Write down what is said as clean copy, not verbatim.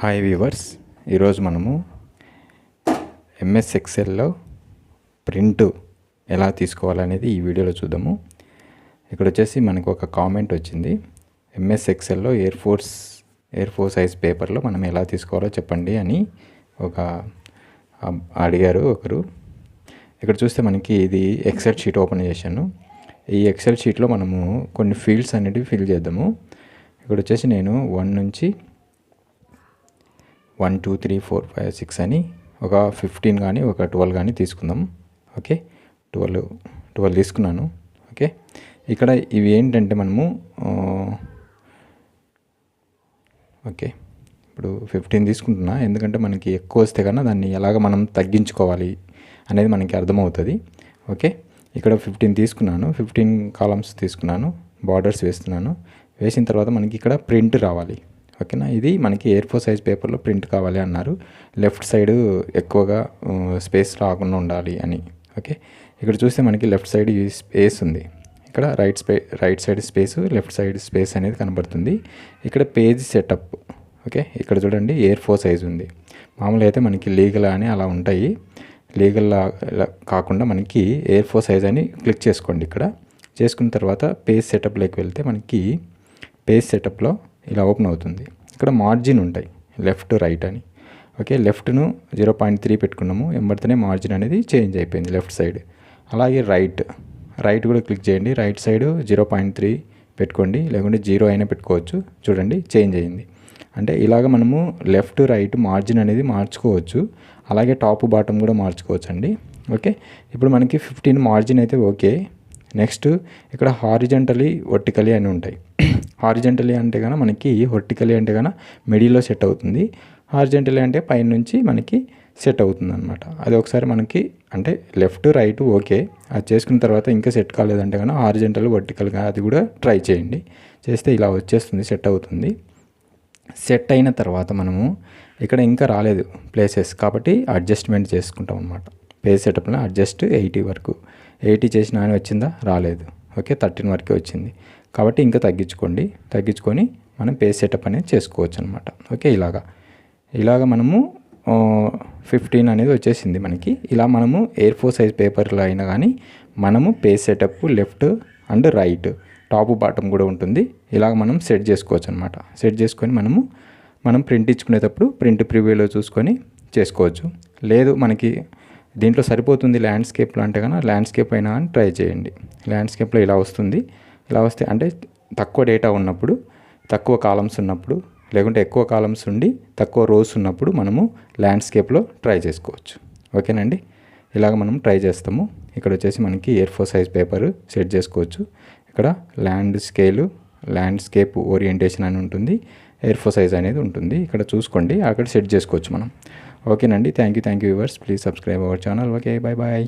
Hi viewers, ఈరోజు మనము MS ఎక్సెల్లో print ఎలా తీసుకోవాలనేది ఈ వీడియోలో చూద్దాము. ఇక్కడ వచ్చేసి మనకు ఒక కామెంట్ వచ్చింది. ఎంఎస్ ఎక్సెల్లో ఎయిర్ ఫోర్ సైజ్ పేపర్లో మనం ఎలా తీసుకోవాలో చెప్పండి అని అడిగారు ఒకరు. ఇక్కడ చూస్తే మనకి ఇది ఎక్సెల్ షీట్ ఓపెన్ చేశాను. ఈ ఎక్సెల్ షీట్లో మనము కొన్ని ఫీల్డ్స్ అనేటివి ఫిల్ చేద్దాము. ఇక్కడ వచ్చేసి నేను 1 నుంచి 1 2 3 4 5 6 అని ఒక 15 కానీ ఒక 12 కానీ తీసుకుందాం. ఓకే, 12 తీసుకున్నాను. ఓకే, ఇక్కడ ఇవి ఏంటంటే మనము ఓకే ఇప్పుడు 15 తీసుకుంటున్నా, ఎందుకంటే మనకి ఎక్కువ వస్తే కన్నా దాన్ని ఎలాగ మనం తగ్గించుకోవాలి అనేది మనకి అర్థమవుతుంది. ఓకే, ఇక్కడ 15 తీసుకున్నాను, 15 కాలమ్స్ తీసుకున్నాను, బార్డర్స్ వేస్తున్నాను. వేసిన తర్వాత మనకి ఇక్కడ ప్రింట్ రావాలి. ఓకేనా, ఇది మనకి ఎయిర్ ఫోర్ సైజ్ పేపర్లో ప్రింట్ కావాలి అన్నారు. లెఫ్ట్ సైడ్ ఎక్కువగా స్పేస్ రాకుండా ఉండాలి అని. ఓకే, ఇక్కడ చూస్తే మనకి లెఫ్ట్ సైడ్ ఈ స్పేస్ ఉంది, ఇక్కడ right side space, left side space అనేది కనబడుతుంది. ఇక్కడ పేజ్ సెటప్. ఓకే, ఇక్కడ చూడండి ఎయిర్ ఫోర్ సైజ్ ఉంది. మామూలుగా అయితే మనకి లీగల్ అని అలా ఉంటాయి. లీగల్ కాకుండా మనకి ఎయిర్ ఫోర్ సైజ్ అని క్లిక్ చేసుకోండి. ఇక్కడ చేసుకున్న తర్వాత పేజ్ సెటప్లోకి వెళ్తే మనకి పేజ్ సెటప్లో ఇలా ఓపెన్ అవుతుంది. ఇక్కడ మార్జిన్ ఉంటాయి, లెఫ్ట్ రైట్ అని. ఓకే, లెఫ్ట్ను 0.3 పెట్టుకున్నాము, ఎంబడితేనే మార్జిన్ అనేది చేంజ్ అయిపోయింది లెఫ్ట్ సైడ్. అలాగే రైట్ కూడా క్లిక్ చేయండి. రైట్ సైడ్ 0.3 పెట్టుకోండి, లేకుంటే 0 అయినా పెట్టుకోవచ్చు. చూడండి చేంజ్ అయ్యింది. అంటే ఇలాగ మనము లెఫ్ట్ రైట్ మార్జిన్ అనేది మార్చుకోవచ్చు. అలాగే టాప్ బాటమ్ కూడా మార్చుకోవచ్చు అండి. ఓకే, ఇప్పుడు మనకి 15 మార్జిన్ అయితే ఓకే. నెక్స్ట్ ఇక్కడ హారిజంటలీ వర్టికలీ అని ఉంటాయి. హారిజంటలీ అంటే కన్నా మనకి, వర్టికలీ అంటే కన్నా మిడిల్లో సెట్ అవుతుంది. హారిజంటలీ అంటే పైన నుంచి మనకి సెట్ అవుతుంది అనమాట. అది ఒకసారి మనకి అంటే లెఫ్ట్ రైట్ ఓకే, అది చేసుకున్న తర్వాత ఇంకా సెట్ కాలేదంటే కన్నా హారిజంటల్ వర్టికల్గా అది కూడా ట్రై చేయండి. చేస్తే ఇలా వచ్చేస్తుంది, సెట్ అవుతుంది. సెట్ అయిన తర్వాత మనము ఇక్కడ ఇంకా రాలేదు ప్లేసెస్, కాబట్టి అడ్జస్ట్మెంట్ చేసుకుంటాం అనమాట. పేజ్ సెటప్లో అడ్జస్ట్ 80 వరకు. 80 చేసిన అని వచ్చిందా? రాలేదు. ఓకే, 13 వరకే వచ్చింది. కాబట్టి ఇంకా తగ్గించుకొని మనం పేజ్ సెటప్ అనేది చేసుకోవచ్చు అనమాట. ఓకే, ఇలాగా మనము 15 అనేది వచ్చేసింది మనకి. ఇలా మనము ఎయిర్ ఫోర్ సైజ్ పేపర్లో అయినా కానీ మనము page setup left and right, top bottom కూడా ఉంటుంది. ఇలాగ మనం సెట్ చేసుకోవచ్చు అనమాట. సెట్ చేసుకొని మనం ప్రింట్ ఇచ్చుకునేటప్పుడు ప్రింట్ ప్రివ్యూలో చూసుకొని చేసుకోవచ్చు. లేదు మనకి దీంట్లో సరిపోతుంది ల్యాండ్స్కేప్లో అంటే కన్నా ల్యాండ్స్కేప్ అయినా కానీ ట్రై చేయండి. ల్యాండ్స్కేప్లో ఇలా వస్తుంది. ఇలా వస్తే అంటే తక్కువ డేటా ఉన్నప్పుడు, తక్కువ కాలమ్స్ ఉన్నప్పుడు, లేకుంటే ఎక్కువ కాలమ్స్ ఉండి తక్కువ రోస్ ఉన్నప్పుడు మనము ల్యాండ్స్కేప్లో ట్రై చేసుకోవచ్చు. ఓకేనండి, ఇలాగ మనం ట్రై చేస్తాము. ఇక్కడ వచ్చేసి మనకి air four size paper set చేసుకోవచ్చు. ఇక్కడ ల్యాండ్స్కేప్ ఓరియంటేషన్ అని ఉంటుంది, ఎయిర్ ఫోర్ సైజ్ అనేది ఉంటుంది. ఇక్కడ చూసుకోండి, అక్కడ సెట్ చేసుకోవచ్చు మనం. ఓకేనండి, thank you viewers. Please subscribe our channel. Okay, bye.